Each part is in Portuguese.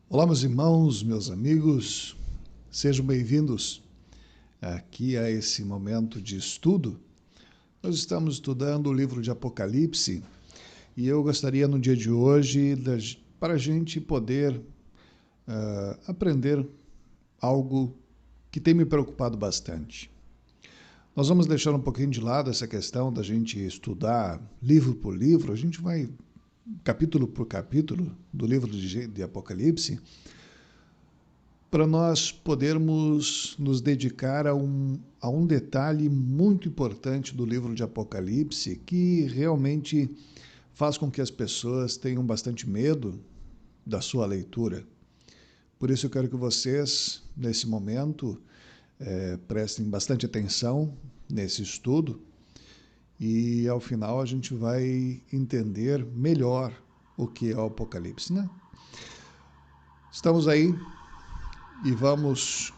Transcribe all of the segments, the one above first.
Olá, meus irmãos, meus amigos, sejam bem-vindos aqui a esse momento de estudo. Nós estamos estudando o livro de Apocalipse e eu gostaria no dia de hoje, para a gente poder aprender algo que tem me preocupado bastante. Nós vamos deixar um pouquinho de lado essa questão da gente estudar livro por livro, a gente vai capítulo por capítulo do livro de Apocalipse, para nós podermos nos dedicar a um detalhe muito importante do livro de Apocalipse que realmente faz com que as pessoas tenham bastante medo da sua leitura. Por isso eu quero que vocês, nesse momento, prestem bastante atenção nesse estudo e, ao final, a gente vai entender melhor o que é o Apocalipse, né? Estamos aí e vamos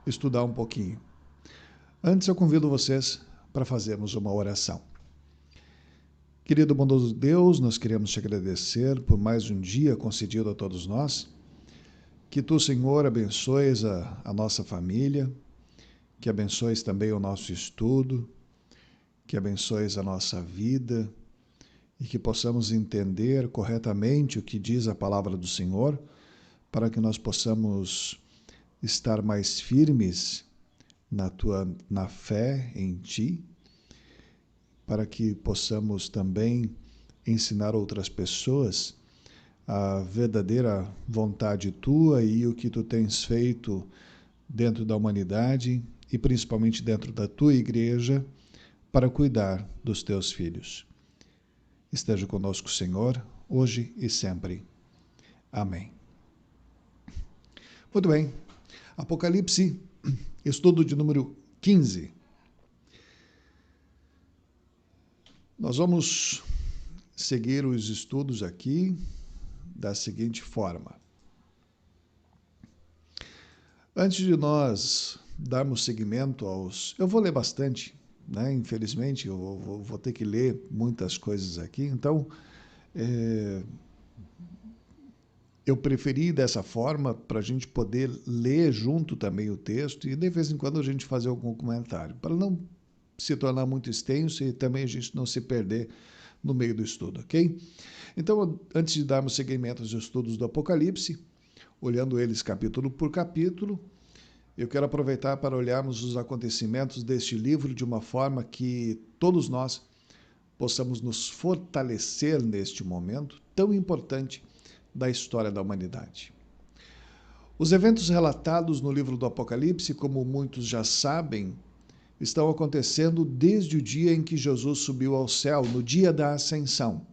estudar um pouquinho. Antes, eu convido vocês para fazermos uma oração. Querido bondoso Deus, nós queremos te agradecer por mais um dia concedido a todos nós. Que tu, Senhor, abençoes a nossa família, que abençoes também o nosso estudo, que abençoes a nossa vida e que possamos entender corretamente o que diz a palavra do Senhor, para que nós possamos estar mais firmes na fé em Ti, para que possamos também ensinar outras pessoas a verdadeira vontade Tua e o que Tu tens feito dentro da humanidade e principalmente dentro da Tua igreja para cuidar dos Teus filhos. Esteja conosco, Senhor, hoje e sempre. Amém. Muito bem. Apocalipse, estudo de número 15. Nós vamos seguir os estudos aqui da seguinte forma. Antes de nós darmos seguimento aos... Eu vou ler bastante, né? Infelizmente, eu vou ter que ler muitas coisas aqui, então eu preferi dessa forma para a gente poder ler junto também o texto e de vez em quando a gente fazer algum comentário, para não se tornar muito extenso e também a gente não se perder no meio do estudo, ok? Então, antes de darmos seguimento aos estudos do Apocalipse, olhando eles capítulo por capítulo, eu quero aproveitar para olharmos os acontecimentos deste livro de uma forma que todos nós possamos nos fortalecer neste momento tão importante da história da humanidade. Os eventos relatados no livro do Apocalipse, como muitos já sabem, estão acontecendo desde o dia em que Jesus subiu ao céu, no dia da Ascensão.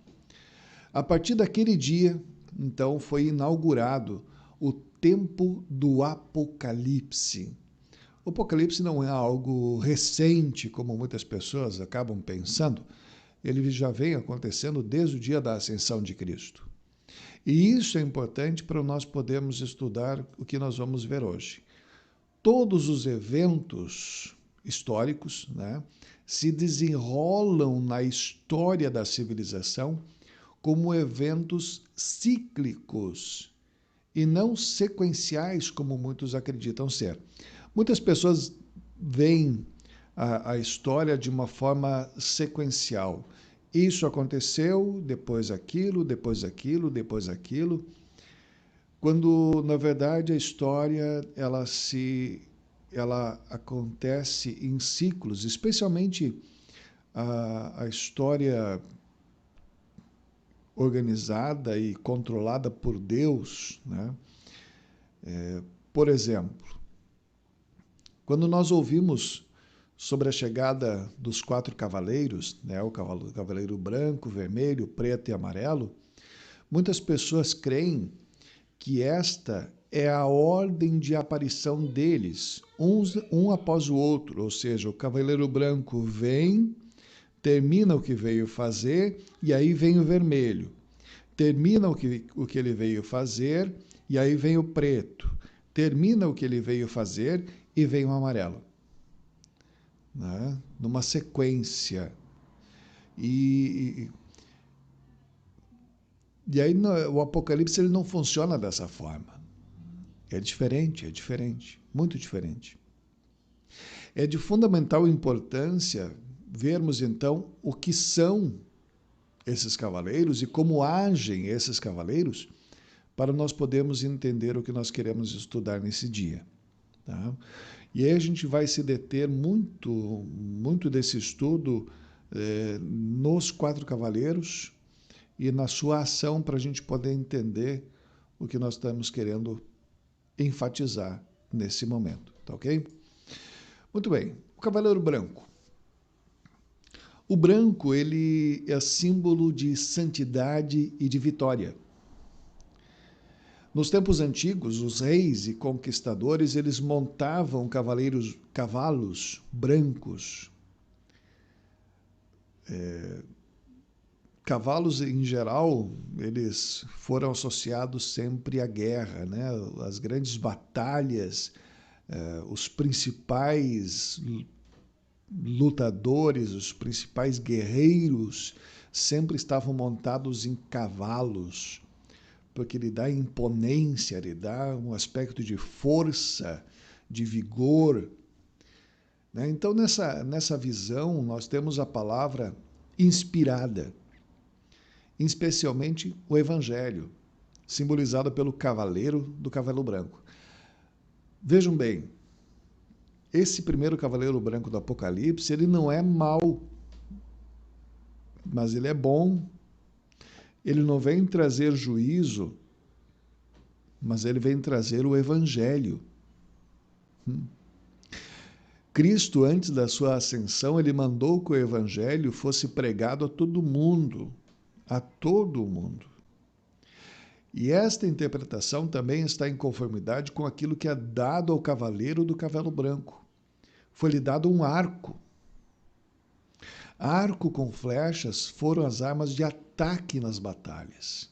A partir daquele dia, então, foi inaugurado o tempo do Apocalipse. O Apocalipse não é algo recente, como muitas pessoas acabam pensando. Ele já vem acontecendo desde o dia da Ascensão de Cristo. E isso é importante para nós podermos estudar o que nós vamos ver hoje. Todos os eventos históricos, né, se desenrolam na história da civilização como eventos cíclicos e não sequenciais, como muitos acreditam ser. Muitas pessoas veem a história de uma forma sequencial. Isso aconteceu, depois aquilo, depois aquilo, depois aquilo, quando, na verdade, a história ela acontece em ciclos, especialmente a história organizada e controlada por Deus, né? Por exemplo, quando nós ouvimos sobre a chegada dos 4 cavaleiros, né? O cavaleiro branco, vermelho, preto e amarelo, muitas pessoas creem que esta é a ordem de aparição deles, um após o outro, ou seja, o cavaleiro branco vem, termina o que veio fazer, e aí vem o vermelho. Termina o que ele veio fazer, e aí vem o preto. Termina o que ele veio fazer, e vem o amarelo. Né? Numa sequência. E aí o Apocalipse ele não funciona dessa forma. É diferente, muito diferente. É de fundamental importância vermos então o que são esses cavaleiros e como agem esses cavaleiros para nós podermos entender o que nós queremos estudar nesse dia. Tá? E aí a gente vai se deter muito desse estudo nos quatro cavaleiros e na sua ação para a gente poder entender o que nós estamos querendo enfatizar nesse momento, tá ok? Muito bem, o cavaleiro branco. O branco, ele é símbolo de santidade e de vitória. Nos tempos antigos, os reis e conquistadores, eles montavam cavalos brancos. Cavalos, em geral, eles foram associados sempre à guerra, né? As grandes batalhas, os principais lutadores, os principais guerreiros sempre estavam montados em cavalos, porque ele dá imponência, ele dá um aspecto de força, de vigor. Né? Então, nessa visão, nós temos a palavra inspirada, especialmente o Evangelho, simbolizado pelo cavaleiro do cavalo branco. Vejam bem, esse primeiro cavaleiro branco do Apocalipse, ele não é mau, mas ele é bom. Ele não vem trazer juízo, mas ele vem trazer o Evangelho. Cristo, antes da sua ascensão, ele mandou que o Evangelho fosse pregado a todo mundo, a todo mundo. E esta interpretação também está em conformidade com aquilo que é dado ao cavaleiro do cavalo branco. Foi-lhe dado um arco. Arco com flechas foram as armas de ataque nas batalhas.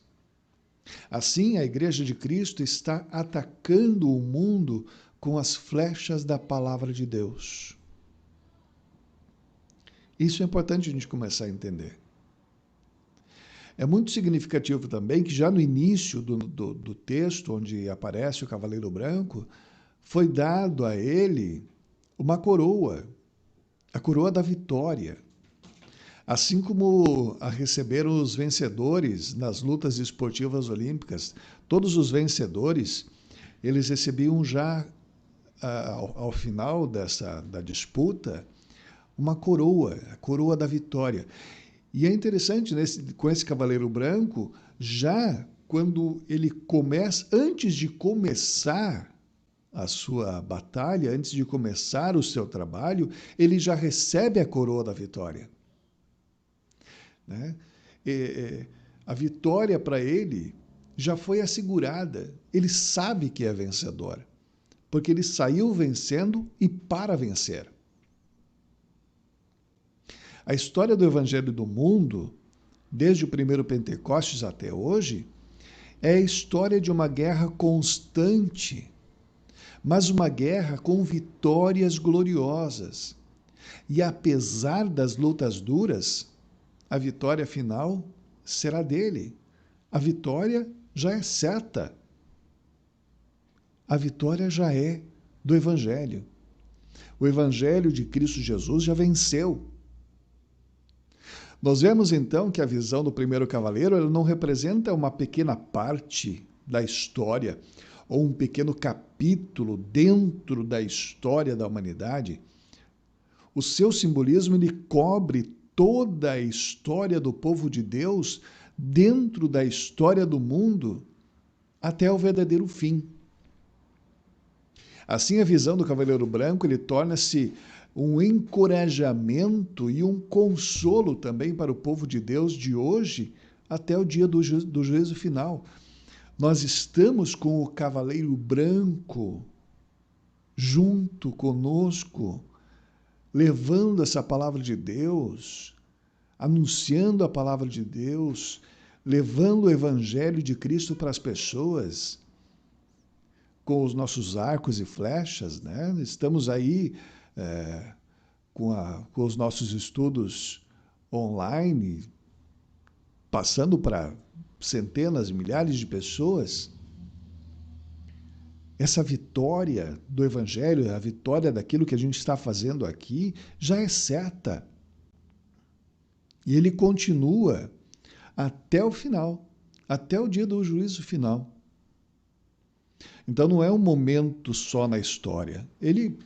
Assim, a Igreja de Cristo está atacando o mundo com as flechas da palavra de Deus. Isso é importante a gente começar a entender. É muito significativo também que já no início do texto, onde aparece o cavaleiro branco, foi dado a ele uma coroa, a coroa da vitória. Assim como a receberam os vencedores nas lutas esportivas olímpicas, todos os vencedores, eles recebiam já, ao final da disputa, uma coroa, a coroa da vitória. E é interessante, com esse cavaleiro branco, já quando ele começa, antes de começar a sua batalha, antes de começar o seu trabalho, ele já recebe a coroa da vitória. Né? A vitória para ele já foi assegurada. Ele sabe que é vencedor, porque ele saiu vencendo e para vencer. A história do Evangelho do mundo, desde o primeiro Pentecostes até hoje, é a história de uma guerra constante, mas uma guerra com vitórias gloriosas. E apesar das lutas duras, a vitória final será dele. A vitória já é certa. A vitória já é do Evangelho. O Evangelho de Cristo Jesus já venceu. Nós vemos então que a visão do primeiro cavaleiro ela não representa uma pequena parte da história ou um pequeno capítulo dentro da história da humanidade. O seu simbolismo ele cobre toda a história do povo de Deus dentro da história do mundo até o verdadeiro fim. Assim, a visão do Cavaleiro Branco ele torna-se um encorajamento e um consolo também para o povo de Deus de hoje até o dia do juízo final. Nós estamos com o Cavaleiro Branco junto conosco, levando essa palavra de Deus, anunciando a palavra de Deus, levando o Evangelho de Cristo para as pessoas, com os nossos arcos e flechas, né? Estamos aí com os nossos estudos online, passando para centenas, milhares de pessoas. essa vitória do Evangelho, a vitória daquilo que a gente está fazendo aqui, já é certa. E ele continua até o final, até o dia do juízo final. Então não é um momento só na história, ele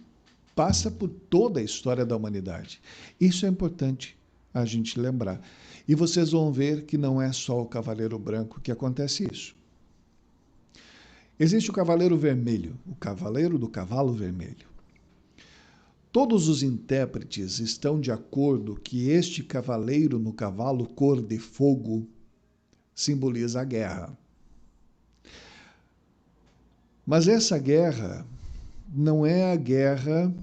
passa por toda a história da humanidade. Isso é importante a gente lembrar. E vocês vão ver que não é só o Cavaleiro Branco que acontece isso. Existe o Cavaleiro Vermelho, o Cavaleiro do Cavalo Vermelho. Todos os intérpretes estão de acordo que este cavaleiro no cavalo cor de fogo simboliza a guerra. Mas essa guerra não é a guerra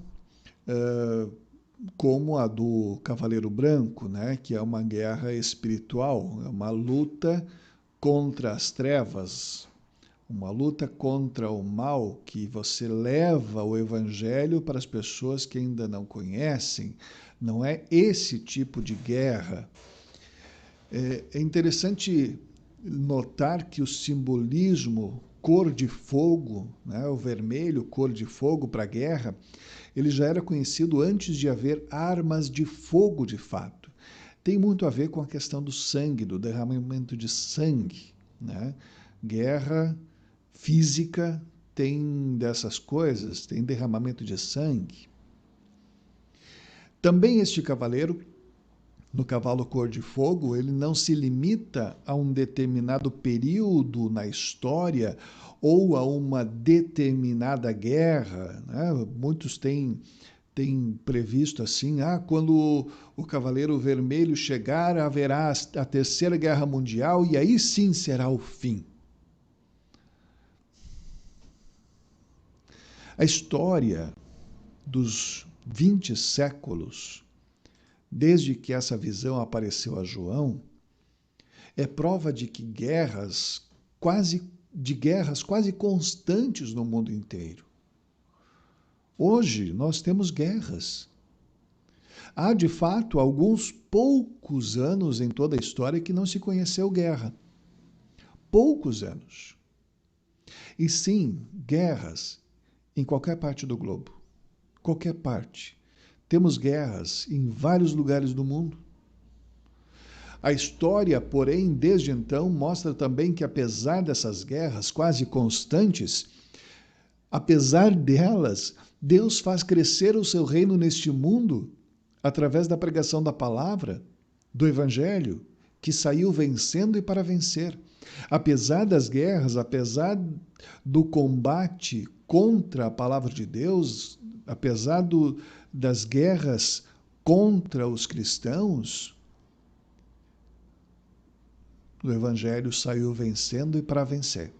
como a do Cavaleiro Branco, né? Que é uma guerra espiritual, é uma luta contra as trevas, uma luta contra o mal, que você leva o Evangelho para as pessoas que ainda não conhecem. Não é esse tipo de guerra. É interessante notar que o simbolismo cor de fogo, né, o vermelho, cor de fogo para a guerra, ele já era conhecido antes de haver armas de fogo de fato. Tem muito a ver com a questão do sangue, do derramamento de sangue, né? Guerra física tem dessas coisas, tem derramamento de sangue. Também este cavaleiro, no cavalo cor de fogo, ele não se limita a um determinado período na história ou a uma determinada guerra, né? Muitos têm previsto assim, quando o Cavaleiro Vermelho chegar, haverá a Terceira Guerra Mundial e aí sim será o fim. A história dos 20 séculos, desde que essa visão apareceu a João, é prova de que guerras quase constantes no mundo inteiro. Hoje nós temos guerras. Há, de fato, alguns poucos anos em toda a história que não se conheceu guerra. Poucos anos. E sim, guerras em qualquer parte do globo. Qualquer parte. Temos guerras em vários lugares do mundo. A história, porém, desde então, mostra também que, apesar dessas guerras quase constantes, apesar delas, Deus faz crescer o seu reino neste mundo através da pregação da palavra, do Evangelho, que saiu vencendo e para vencer. Apesar das guerras, apesar do combate contra a palavra de Deus, apesar das guerras contra os cristãos, o Evangelho saiu vencendo e para vencer.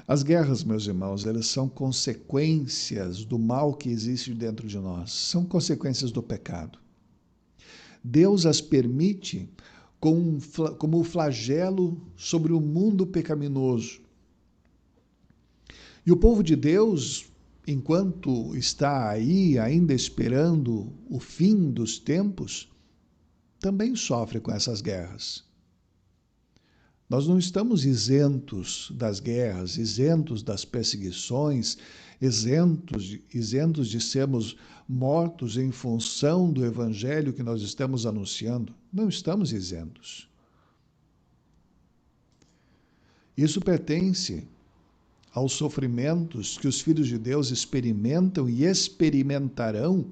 As guerras, meus irmãos, elas são consequências do mal que existe dentro de nós. São consequências do pecado. Deus as permite como o flagelo sobre o mundo pecaminoso. E o povo de Deus, enquanto está aí ainda esperando o fim dos tempos, também sofre com essas guerras. Nós não estamos isentos das guerras, isentos das perseguições, isentos de sermos mortos em função do Evangelho que nós estamos anunciando. Não estamos isentos. Isso pertence aos sofrimentos que os filhos de Deus experimentam e experimentarão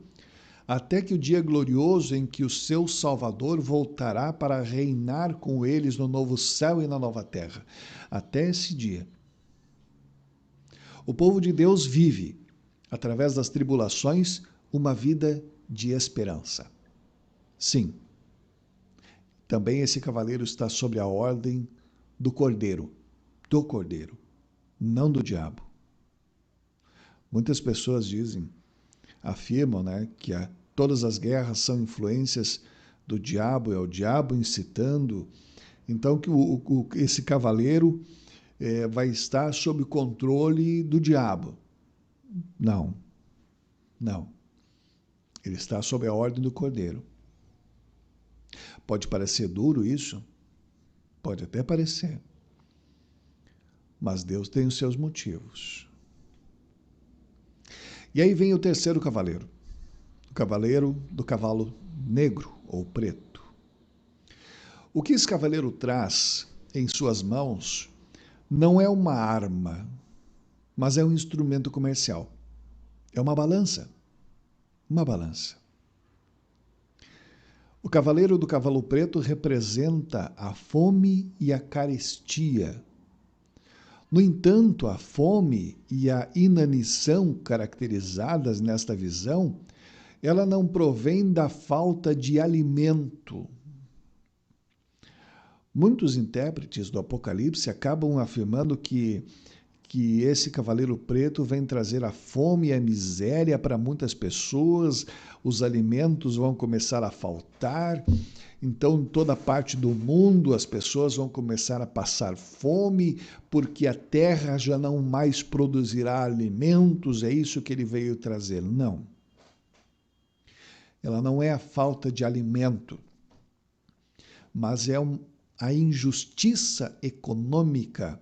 até que o dia glorioso em que o seu Salvador voltará para reinar com eles no novo céu e na nova terra. Até esse dia. O povo de Deus vive, através das tribulações, uma vida de esperança. Sim. Também esse cavaleiro está sob a ordem do Cordeiro, não do diabo. Muitas pessoas afirmam, né, que todas as guerras são influências do diabo, é o diabo incitando. Então, que esse cavaleiro vai estar sob o controle do diabo. Não. Ele está sob a ordem do Cordeiro. Pode parecer duro isso? Pode até parecer. mas Deus tem os seus motivos. E aí vem o terceiro cavaleiro, o cavaleiro do cavalo negro ou preto. O que esse cavaleiro traz em suas mãos não é uma arma, mas é um instrumento comercial. É uma balança. Uma balança. O cavaleiro do cavalo preto representa a fome e a carestia. No entanto, a fome e a inanição caracterizadas nesta visão, ela não provém da falta de alimento. Muitos intérpretes do Apocalipse acabam afirmando que esse cavaleiro preto vem trazer a fome e a miséria para muitas pessoas, os alimentos vão começar a faltar, então em toda parte do mundo as pessoas vão começar a passar fome, porque a terra já não mais produzirá alimentos, é isso que ele veio trazer. Não. Ela não é a falta de alimento, mas é a injustiça econômica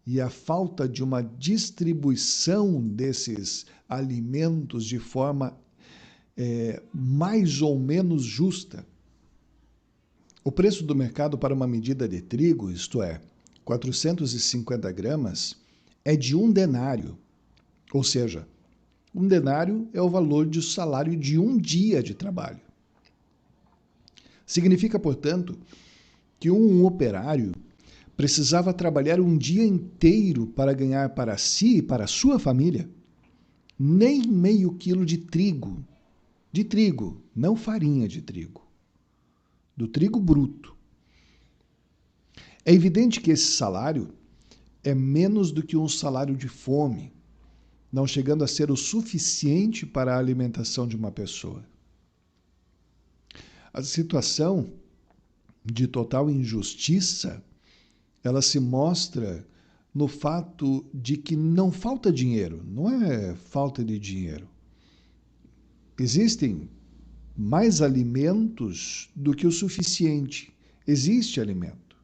e a falta de uma distribuição desses alimentos de forma mais ou menos justa. O preço do mercado para uma medida de trigo, isto é, 450 gramas, é de 1 denário. Ou seja, 1 denário é o valor do salário de 1 dia de trabalho. Significa, portanto, que um operário precisava trabalhar um dia inteiro para ganhar para si e para a sua família nem meio quilo de trigo, não farinha de trigo, do trigo bruto. É evidente que esse salário é menos do que um salário de fome, não chegando a ser o suficiente para a alimentação de uma pessoa. A situação de total injustiça, ela se mostra no fato de que não falta dinheiro, não é falta de dinheiro. Existem mais alimentos do que o suficiente. Existe alimento,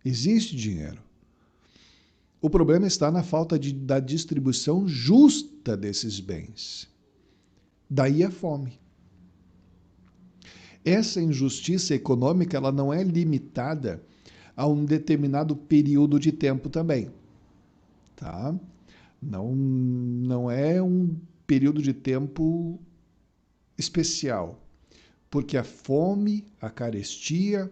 existe dinheiro. O problema está na falta da distribuição justa desses bens. Daí a fome. Essa injustiça econômica ela não é limitada a um determinado período de tempo também. Tá? Não é um período de tempo especial, porque a fome, a carestia,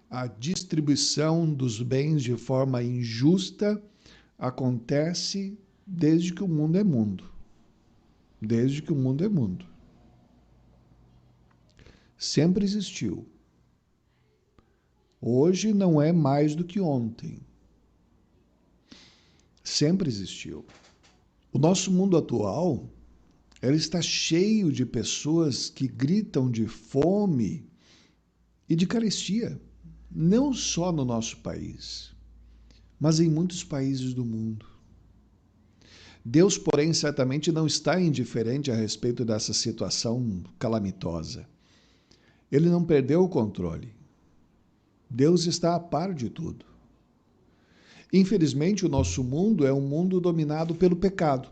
a distribuição dos bens de forma injusta acontece desde que o mundo é mundo. Desde que o mundo é mundo. Sempre existiu. Hoje não é mais do que ontem. Sempre existiu. O nosso mundo atual, ele está cheio de pessoas que gritam de fome e de carestia, não só no nosso país, mas em muitos países do mundo. Deus, porém, certamente não está indiferente a respeito dessa situação calamitosa. Ele não perdeu o controle. Deus está a par de tudo. Infelizmente, o nosso mundo é um mundo dominado pelo pecado.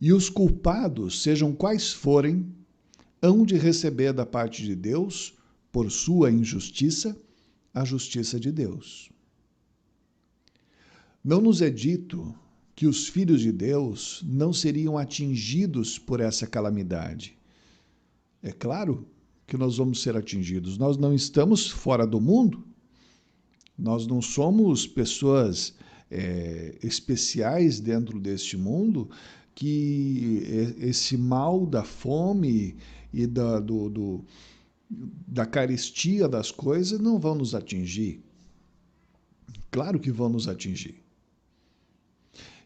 E os culpados, sejam quais forem, hão de receber da parte de Deus, por sua injustiça, a justiça de Deus. Não nos é dito que os filhos de Deus não seriam atingidos por essa calamidade. É claro que nós vamos ser atingidos. Nós não estamos fora do mundo. Nós não somos pessoas especiais dentro deste mundo que esse mal da fome e da carestia das coisas não vão nos atingir. Claro que vão nos atingir.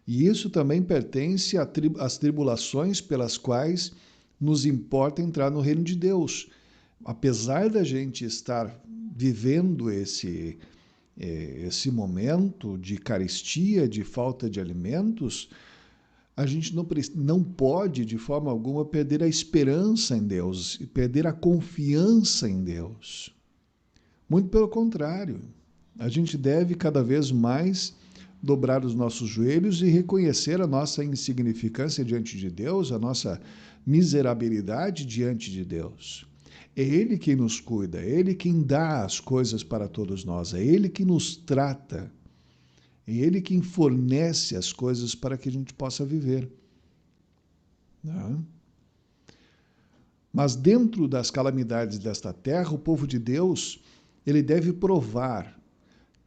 E isso também pertence às tribulações pelas quais nos importa entrar no reino de Deus. Apesar da gente estar vivendo esse momento de carestia, de falta de alimentos, a gente não pode, de forma alguma, perder a esperança em Deus e perder a confiança em Deus. Muito pelo contrário, a gente deve cada vez mais dobrar os nossos joelhos e reconhecer a nossa insignificância diante de Deus, a nossa miserabilidade diante de Deus. É Ele quem nos cuida, é Ele quem dá as coisas para todos nós, é Ele que nos trata, é Ele quem fornece as coisas para que a gente possa viver. Não? Mas dentro das calamidades desta terra, o povo de Deus, ele deve provar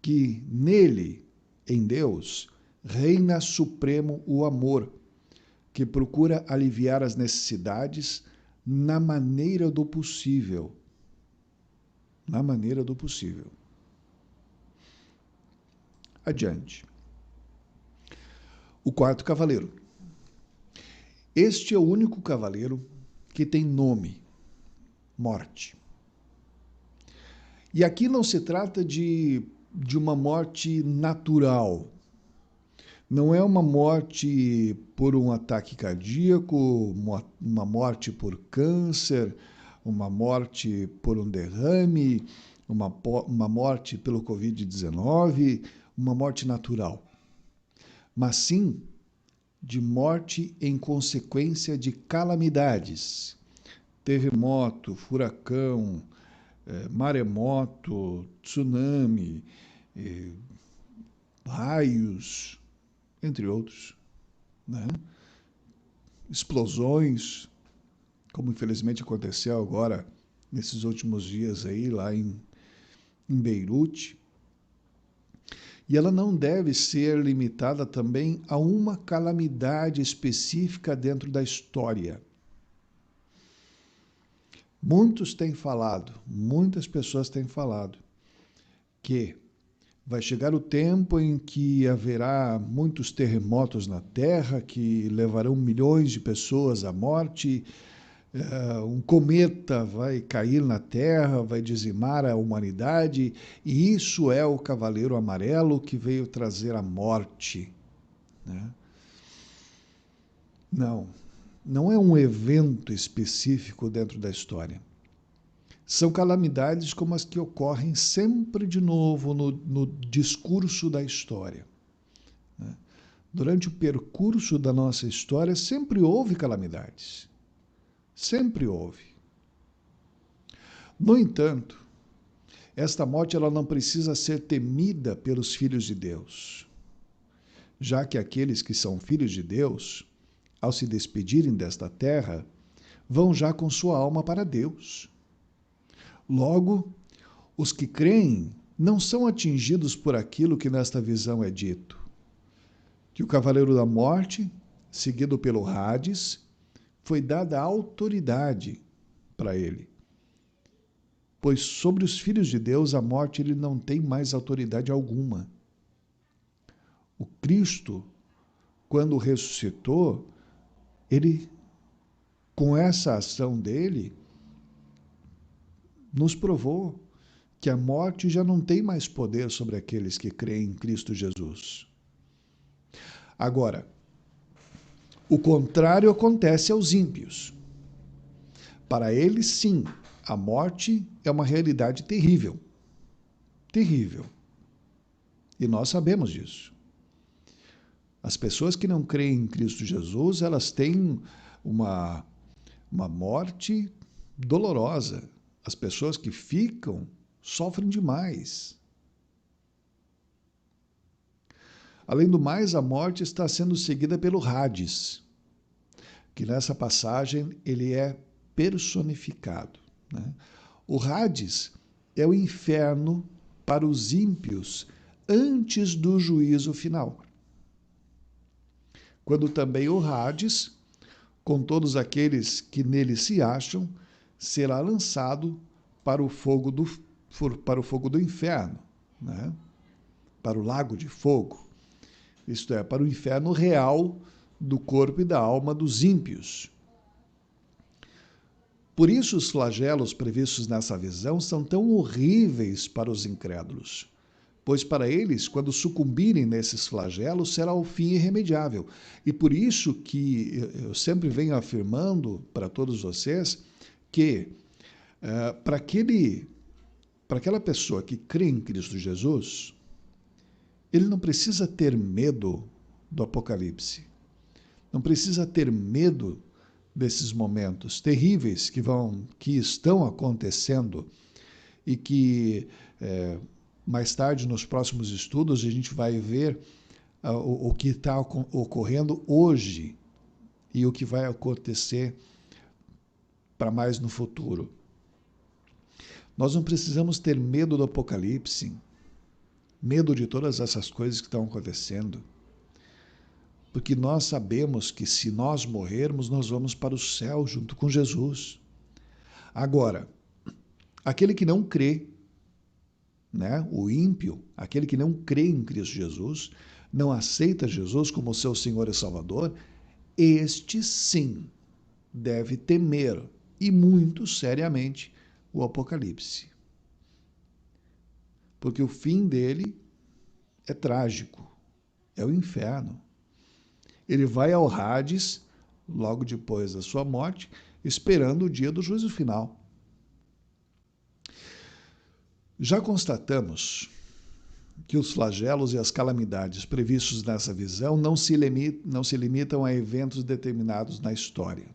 que nele, em Deus, reina supremo o amor, que procura aliviar as necessidades na maneira do possível. Na maneira do possível. Adiante. O quarto cavaleiro. Este é o único cavaleiro que tem nome, morte. E aqui não se trata de uma morte natural. Não é uma morte por um ataque cardíaco, uma morte por câncer, uma morte por um derrame, uma morte pelo Covid-19, uma morte natural. Mas sim de morte em consequência de calamidades. Terremoto, furacão, maremoto, tsunami, raios, entre outros, né? Explosões, como infelizmente aconteceu agora nesses últimos dias aí lá em Beirute. E ela não deve ser limitada também a uma calamidade específica dentro da história. Muitas pessoas têm falado que vai chegar o tempo em que haverá muitos terremotos na Terra que levarão milhões de pessoas à morte. Um cometa vai cair na Terra, vai dizimar a humanidade, e isso é o Cavaleiro Amarelo que veio trazer a morte. Né? Não é um evento específico dentro da história. São calamidades como as que ocorrem sempre de novo no discurso da história. Né? Durante o percurso da nossa história, sempre houve calamidades. Sempre houve. No entanto, esta morte ela não precisa ser temida pelos filhos de Deus, já que aqueles que são filhos de Deus, ao se despedirem desta terra, vão já com sua alma para Deus. Logo, os que creem não são atingidos por aquilo que nesta visão é dito, que o cavaleiro da morte, seguido pelo Hades, foi dada autoridade para ele. Pois sobre os filhos de Deus, a morte ele não tem mais autoridade alguma. O Cristo, quando ressuscitou, ele, com essa ação dele, nos provou que a morte já não tem mais poder sobre aqueles que creem em Cristo Jesus. Agora, o contrário acontece aos ímpios. Para eles, sim, a morte é uma realidade terrível. Terrível. E nós sabemos disso. As pessoas que não creem em Cristo Jesus, elas têm uma morte dolorosa. As pessoas que ficam sofrem demais. Além do mais, a morte está sendo seguida pelo Hades, que nessa passagem ele é personificado. Né? O Hades é o inferno para os ímpios antes do juízo final. Quando também o Hades, com todos aqueles que nele se acham, será lançado para o fogo do inferno, né? Para o lago de fogo, isto é, para o inferno real do corpo e da alma dos ímpios. Por isso os flagelos previstos nessa visão são tão horríveis para os incrédulos, pois para eles, quando sucumbirem nesses flagelos, será o fim irremediável. E por isso que eu sempre venho afirmando para todos vocês que para aquela pessoa que crê em Cristo Jesus, ele não precisa ter medo do Apocalipse. Não precisa ter medo desses momentos terríveis que estão acontecendo e que mais tarde, nos próximos estudos, a gente vai ver o que está ocorrendo hoje e o que vai acontecer para mais no futuro. Nós não precisamos ter medo do Apocalipse, medo de todas essas coisas que estão acontecendo, porque nós sabemos que se nós morrermos, nós vamos para o céu junto com Jesus. Agora, aquele que não crê, né, o ímpio, aquele que não crê em Cristo Jesus, não aceita Jesus como seu Senhor e Salvador, este sim deve temer, e muito seriamente, o Apocalipse. Porque o fim dele é trágico, é o inferno. Ele vai ao Hades, logo depois da sua morte, esperando o dia do juízo final. Já constatamos que os flagelos e as calamidades previstos nessa visão não se limitam a eventos determinados na história.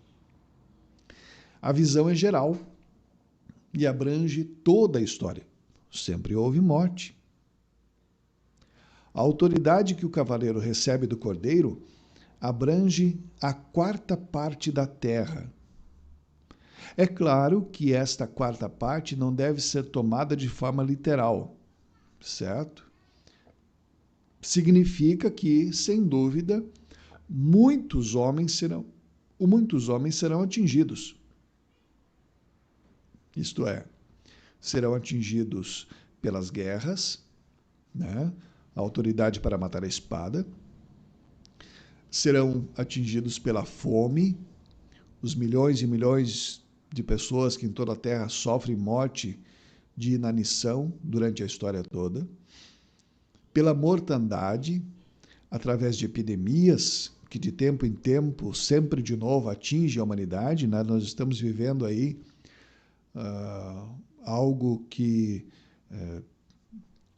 A visão é geral e abrange toda a história. Sempre houve morte. A autoridade que o cavaleiro recebe do Cordeiro abrange a 4ª parte da terra. É claro que esta 4ª parte não deve ser tomada de forma literal, certo? Significa que, sem dúvida, muitos homens serão atingidos. Isto é, serão atingidos pelas guerras, né? A autoridade para matar a espada, serão atingidos pela fome, os milhões e milhões de pessoas que em toda a Terra sofrem morte de inanição durante a história toda, pela mortandade, através de epidemias que de tempo em tempo, sempre de novo, atingem a humanidade, né? Nós estamos vivendo aí algo que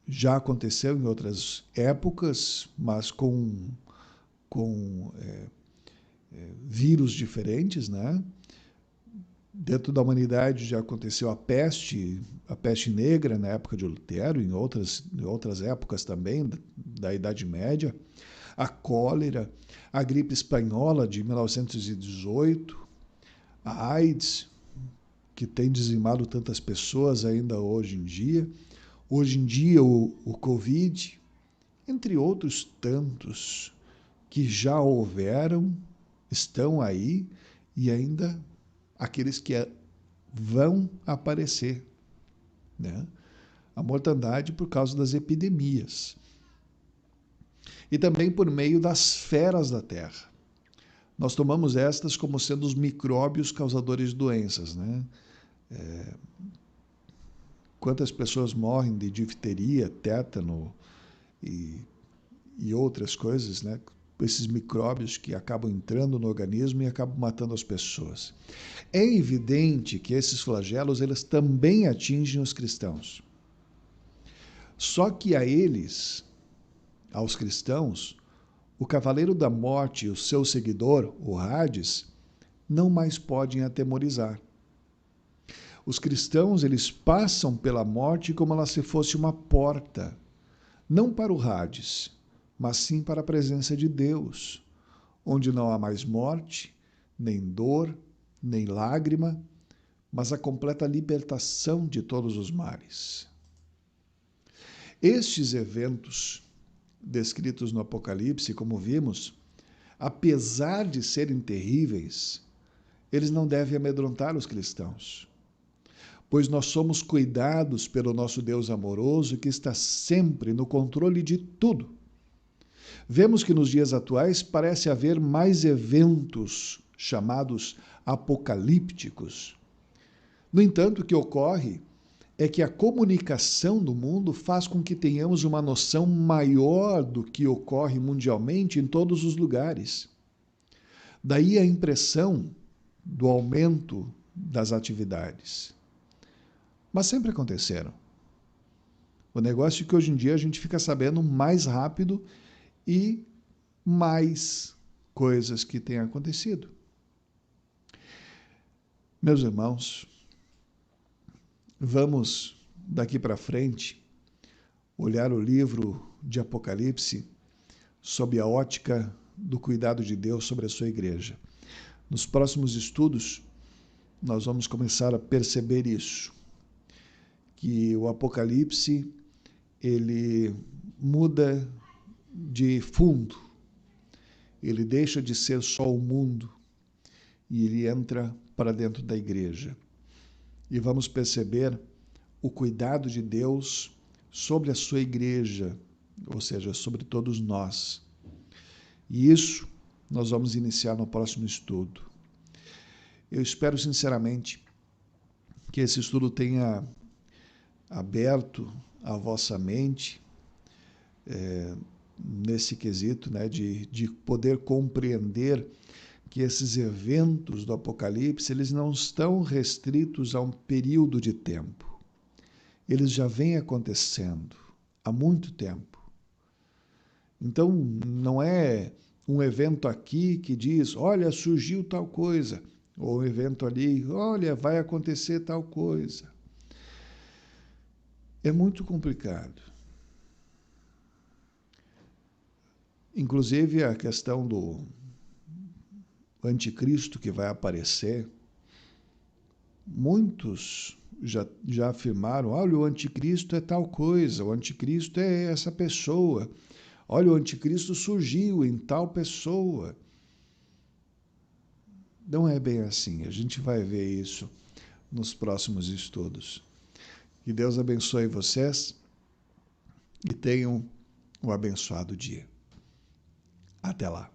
já aconteceu em outras épocas, mas com vírus diferentes, né? Dentro da humanidade já aconteceu a peste negra na época de Lutero, em outras épocas também, da Idade Média, a cólera, a gripe espanhola de 1918, a AIDS, que tem dizimado tantas pessoas ainda hoje em dia. Hoje em dia, o Covid, entre outros tantos que já houveram, estão aí e ainda aqueles que vão aparecer, né? A mortandade por causa das epidemias. E também por meio das feras da terra. Nós tomamos estas como sendo os micróbios causadores de doenças, né? Quantas pessoas morrem de difteria, tétano e outras coisas, né? Esses micróbios que acabam entrando no organismo e acabam matando as pessoas. É evidente que esses flagelos eles também atingem os cristãos. Só que a eles, aos cristãos, o cavaleiro da morte e o seu seguidor, o Hades, não mais podem atemorizar. Os cristãos eles passam pela morte como ela se fosse uma porta, não para o Hades, mas sim para a presença de Deus, onde não há mais morte, nem dor, nem lágrima, mas a completa libertação de todos os males. Estes eventos descritos no Apocalipse, como vimos, apesar de serem terríveis, eles não devem amedrontar os cristãos, pois nós somos cuidados pelo nosso Deus amoroso que está sempre no controle de tudo. Vemos que nos dias atuais parece haver mais eventos chamados apocalípticos. No entanto, o que ocorre é que a comunicação do mundo faz com que tenhamos uma noção maior do que ocorre mundialmente em todos os lugares. Daí a impressão do aumento das atividades. Mas sempre aconteceram. O negócio é que hoje em dia a gente fica sabendo mais rápido e mais coisas que têm acontecido. Meus irmãos, vamos daqui para frente olhar o livro de Apocalipse sob a ótica do cuidado de Deus sobre a sua igreja. Nos próximos estudos, nós vamos começar a perceber isso, que o Apocalipse, ele muda de fundo, ele deixa de ser só o mundo e ele entra para dentro da igreja. E vamos perceber o cuidado de Deus sobre a sua igreja, ou seja, sobre todos nós. E isso nós vamos iniciar no próximo estudo. Eu espero sinceramente que esse estudo tenha aberto a vossa mente nesse quesito, né, de poder compreender que esses eventos do Apocalipse, eles não estão restritos a um período de tempo. Eles já vêm acontecendo há muito tempo. Então, não é um evento aqui que diz, olha, surgiu tal coisa, ou um evento ali, olha, vai acontecer tal coisa. É muito complicado. Inclusive, a questão do anticristo que vai aparecer, muitos já afirmaram, olha, o anticristo é tal coisa, o anticristo é essa pessoa, olha, o anticristo surgiu em tal pessoa. Não é bem assim, a gente vai ver isso nos próximos estudos. Que Deus abençoe vocês e tenham um abençoado dia. Até lá.